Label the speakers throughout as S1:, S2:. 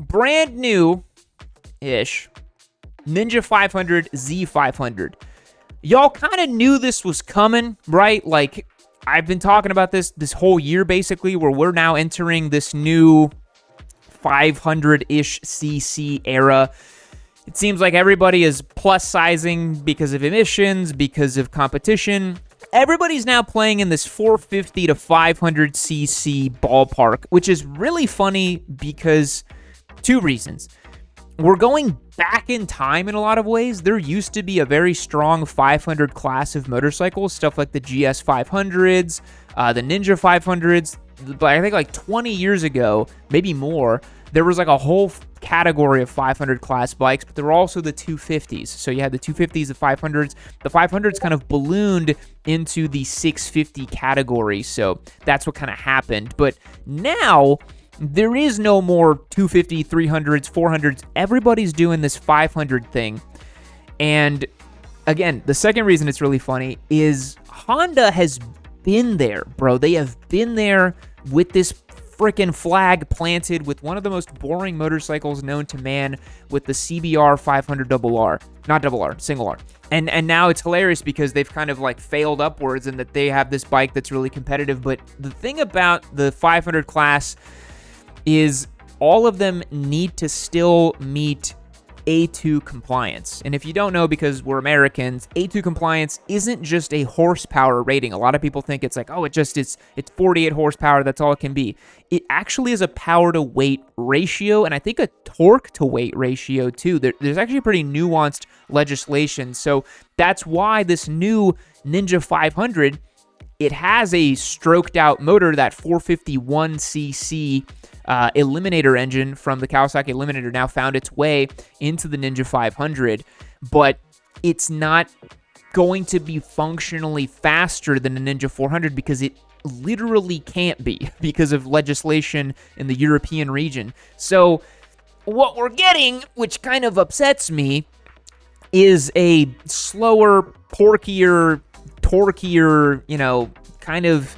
S1: brand new-ish Ninja 500 Z500. Y'all kind of knew this was coming, right? Like, I've been talking about this whole year, basically, where we're now entering this new 500-ish cc era. It seems like everybody is plus sizing because of emissions, because of competition. Everybody's now playing in this 450 to 500 cc ballpark, which is really funny because two reasons. We're going back in time in a lot of ways. There used to be a very strong 500 class of motorcycles, stuff like the GS 500s, the Ninja 500s. But I think like 20 years ago, maybe more, there was like a whole category of 500 class bikes, but there were also the 250s. So you had the 250s, the 500s. The 500s kind of ballooned into the 650 category. So that's what kind of happened. But now there is no more 250, 300s, 400s. Everybody's doing this 500 thing. And again, the second reason it's really funny is Honda has been there, bro. They have been there with this freaking flag planted with one of the most boring motorcycles known to man with the CBR 500 RR. Not double R, single R. And now it's hilarious because they've kind of like failed upwards and that they have this bike that's really competitive. But the thing about the 500 class is all of them need to still meet A2 compliance. And if you don't know, because we're Americans, A2 compliance isn't just a horsepower rating. A lot of people think it's like, oh, it's 48 horsepower, that's all it can be. It actually is a power to weight ratio, and I think a torque to weight ratio too. There's actually pretty nuanced legislation. So that's why this new Ninja 500, it has a stroked out motor, that 451cc Eliminator engine from the Kawasaki Eliminator now found its way into the Ninja 500, but it's not going to be functionally faster than a Ninja 400 because it literally can't be because of legislation in the European region. So what we're getting, which kind of upsets me, is a slower, porkier, torquier, kind of,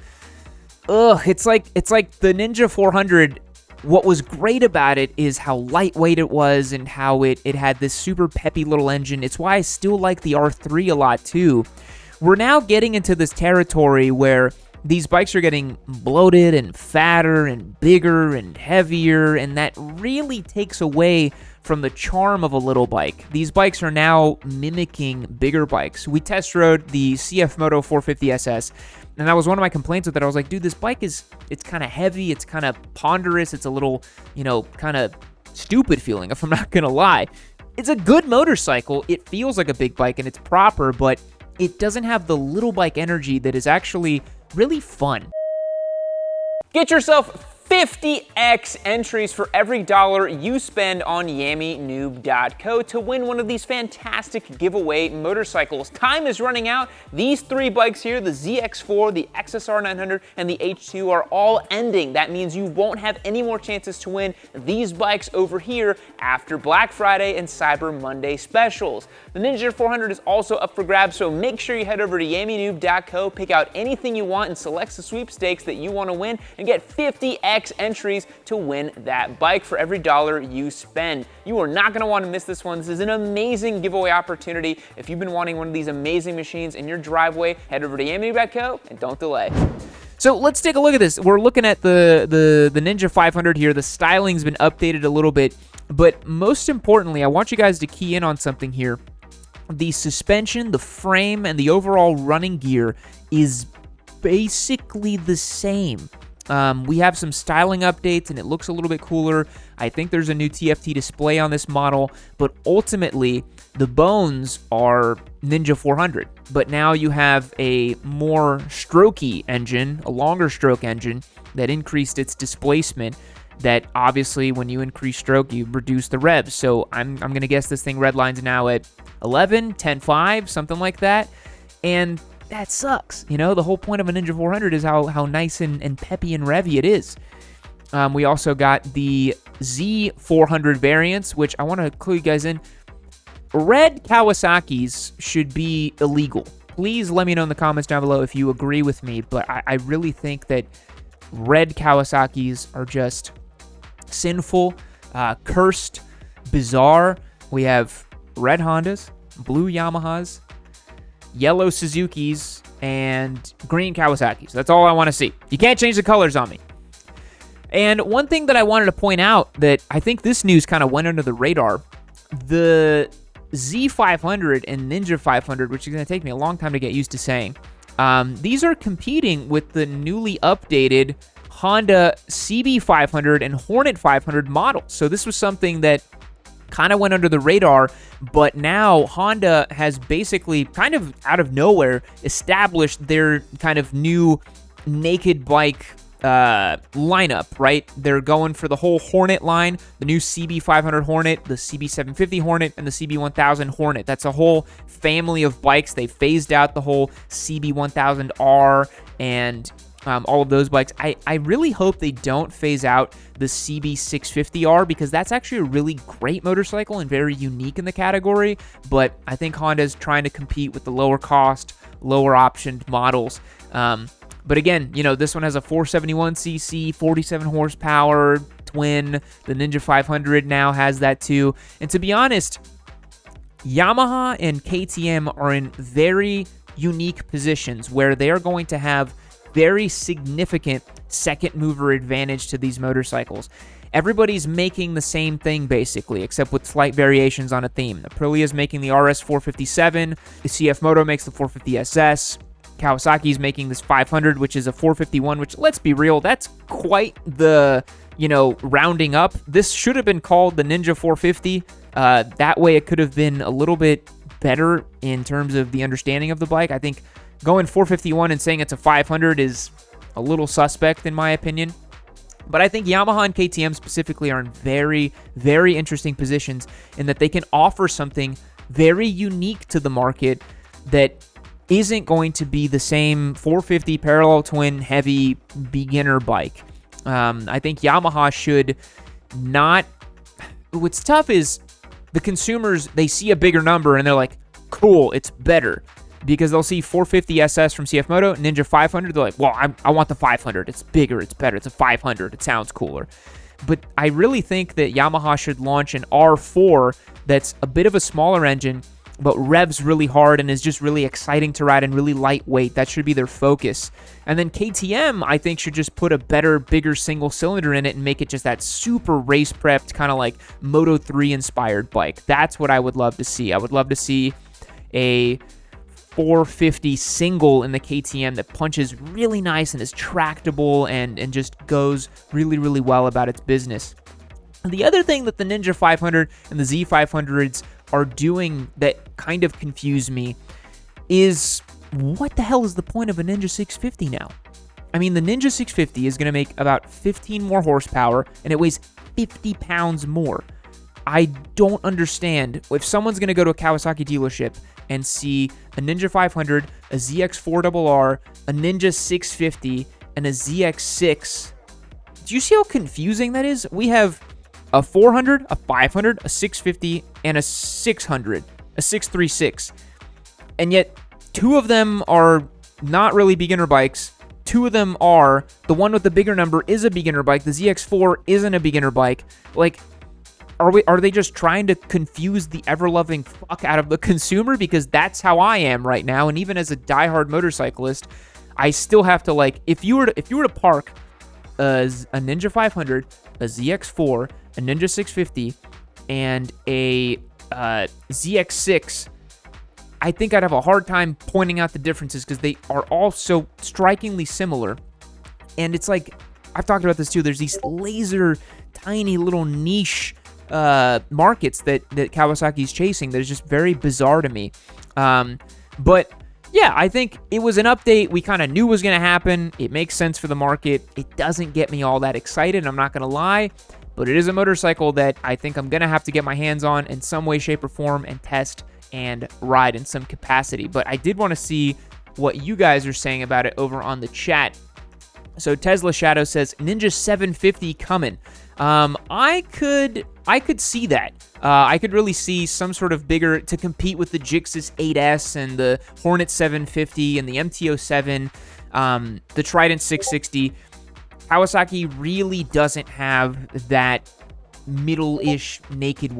S1: it's like the Ninja 400. What was great about it is how lightweight it was and how it had this super peppy little engine. It's why I still like the R3 a lot too. We're now getting into this territory where these bikes are getting bloated and fatter and bigger and heavier, and that really takes away from the charm of a little bike. These bikes are now mimicking bigger bikes. We test rode the CF Moto 450 SS, and that was one of my complaints with it. I was like, dude, this bike it's kind of heavy, it's kind of ponderous, it's a little, kind of stupid feeling, if I'm not gonna lie. It's a good motorcycle, it feels like a big bike, and it's proper, but it doesn't have the little bike energy that is actually really fun. Get yourself 50x entries for every dollar you spend on YamiNoob.co to win one of these fantastic giveaway motorcycles. Time is running out. These three bikes here, the ZX4, the XSR 900, and the H2 are all ending. That means you won't have any more chances to win these bikes over here after Black Friday and Cyber Monday specials. The Ninja 400 is also up for grabs, so make sure you head over to YamiNoob.co, pick out anything you want, and select the sweepstakes that you want to win, and get 50x entries to win that bike for every dollar you spend. You are not going to want to miss this one. This is an amazing giveaway opportunity. If you've been wanting one of these amazing machines in your driveway, head over to YamiNoob.co and don't delay. So let's take a look at this. We're looking at the Ninja 500 here. The styling's been updated a little bit, but most importantly, I want you guys to key in on something here. The suspension, the frame, and the overall running gear is basically the same. We have some styling updates and it looks a little bit cooler. I think there's a new TFT display on this model, but ultimately the bones are Ninja 400. But now you have a more strokey engine, a longer stroke engine that increased its displacement. That obviously when you increase stroke, you reduce the revs. So I'm going to guess this thing redlines now at 11, 10.5, something like that. And that sucks. The whole point of a Ninja 400 is how nice and peppy and revvy it is. We also got the Z400 variants, which I want to clue you guys in. Red Kawasaki's should be illegal. Please let me know in the comments down below if you agree with me, but I really think that red Kawasaki's are just sinful. cursed, bizarre. We have red Hondas, blue Yamahas, yellow Suzukis, and green Kawasaki's. That's all I want to see. You can't change the colors on me. And one thing that I wanted to point out that I think this news kind of went under the radar, the Z500 and Ninja 500, which is going to take me a long time to get used to saying, these are competing with the newly updated Honda CB500 and Hornet 500 models. So this was something that kind of went under the radar, but now Honda has basically kind of out of nowhere established their kind of new naked bike lineup, right? They're going for the whole Hornet line, the new CB500 Hornet, the CB750 Hornet, and the CB1000 Hornet. That's a whole family of bikes. They phased out the whole CB1000R and all of those bikes. I really hope they don't phase out the CB650R because that's actually a really great motorcycle and very unique in the category, but I think Honda's trying to compete with the lower cost, lower optioned models. But again, you know, this one has a 471cc, 47 horsepower, twin. The Ninja 500 now has that too. And to be honest, Yamaha and KTM are in very unique positions where they are going to have very significant second mover advantage to these motorcycles. Everybody's making the same thing basically, except with slight variations on a theme. Aprilia is making the RS 457, the CF Moto makes the 450 SS, Kawasaki's making this 500, which is a 451, which, let's be real, that's quite the, you know, rounding up. This should have been called the Ninja 450. That way it could have been a little bit better in terms of the understanding of the bike. I think going 451 and saying it's a 500 is a little suspect in my opinion. But I think Yamaha and KTM specifically are in very, very interesting positions in that they can offer something very unique to the market that isn't going to be the same 450 parallel twin heavy beginner bike. I think Yamaha should not... What's tough is the consumers, they see a bigger number and they're like, cool, it's better. Because they'll see 450 SS from CF Moto, Ninja 500, they're like, well, I want the 500. It's bigger, it's better, it's a 500, it sounds cooler. But I really think that Yamaha should launch an R4 that's a bit of a smaller engine, but revs really hard and is just really exciting to ride and really lightweight. That should be their focus. And then KTM, I think, should just put a better, bigger single cylinder in it and make it just that super race prepped, kind of like Moto 3 inspired bike. That's what I would love to see. I would love to see a 450 single in the KTM that punches really nice and is tractable and just goes really, really well about its business. The other thing that the Ninja 500 and the Z500s are doing that kind of confuse me is what the hell is the point of a Ninja 650 now? I mean, the Ninja 650 is going to make about 15 more horsepower and it weighs 50 pounds more. I don't understand. If someone's going to go to a Kawasaki dealership and see a Ninja 500, a ZX4RR, a Ninja 650, and a ZX6, do you see how confusing that is? We have a 400, a 500, a 650, and a 600, a 636. And yet, two of them are not really beginner bikes. Two of them are. The one with the bigger number is a beginner bike. The ZX4 isn't a beginner bike. Like, are they just trying to confuse the ever-loving fuck out of the consumer? Because that's how I am right now. And even as a diehard motorcyclist, I still have to, like, if you were to park a Ninja 500, a ZX4, a Ninja 650, and a ZX6, I think I'd have a hard time pointing out the differences because they are all so strikingly similar. And it's like, I've talked about this too, there's these laser, tiny little niche markets that Kawasaki's chasing that is just very bizarre to me. But yeah, I think it was an update we kind of knew was going to happen. It makes sense for the market. It doesn't get me all that excited, I'm not going to lie. But it is a motorcycle that I think I'm going to have to get my hands on in some way, shape, or form and test and ride in some capacity. But I did want to see what you guys are saying about it over on the chat. So Tesla Shadow says, Ninja 750 coming. I could see that. I could really see some sort of bigger, to compete with the Gixxis 8S and the Hornet 750 and the MT-07, the Trident 660. Kawasaki really doesn't have that middle-ish naked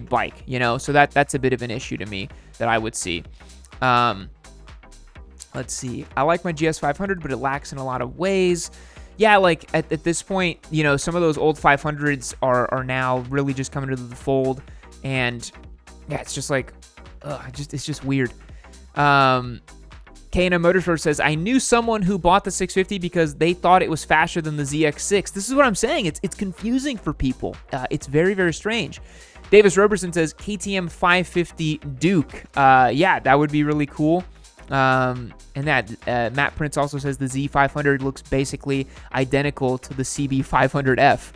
S1: bike, you know? So that's a bit of an issue to me that I would see. Let's see. I like my GS 500, but it lacks in a lot of ways. Yeah, like at this point, you know, some of those old 500s are now really just coming to the fold, and yeah, it's just like, it's just weird. K&M Motorsport says, I knew someone who bought the 650 because they thought it was faster than the ZX6. This is what I'm saying. It's confusing for people. It's very, very strange. Davis Roberson says, KTM 550 Duke. Yeah, that would be really cool. And that Matt Prince also says the Z500 looks basically identical to the CB500F.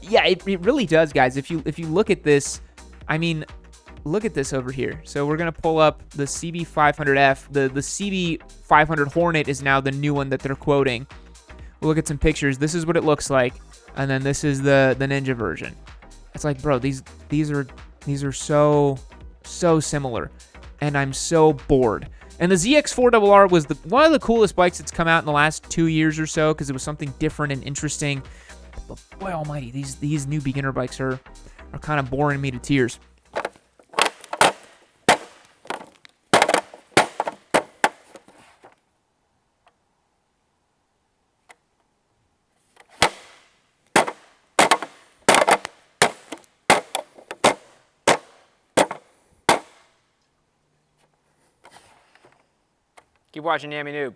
S1: Yeah, it really does, guys. If you look at this, I mean, look at this over here. So we're gonna pull up the CB500F. The CB500 Hornet is now the new one that they're quoting. We'll look at some pictures. This is what it looks like, and then this is the Ninja version. It's like, bro, these are so similar, and I'm so bored. And the ZX4RR was one of the coolest bikes that's come out in the last 2 years or so, because it was something different and interesting. But boy almighty, these new beginner bikes are kind of boring me to tears. Keep watching Yami Noob.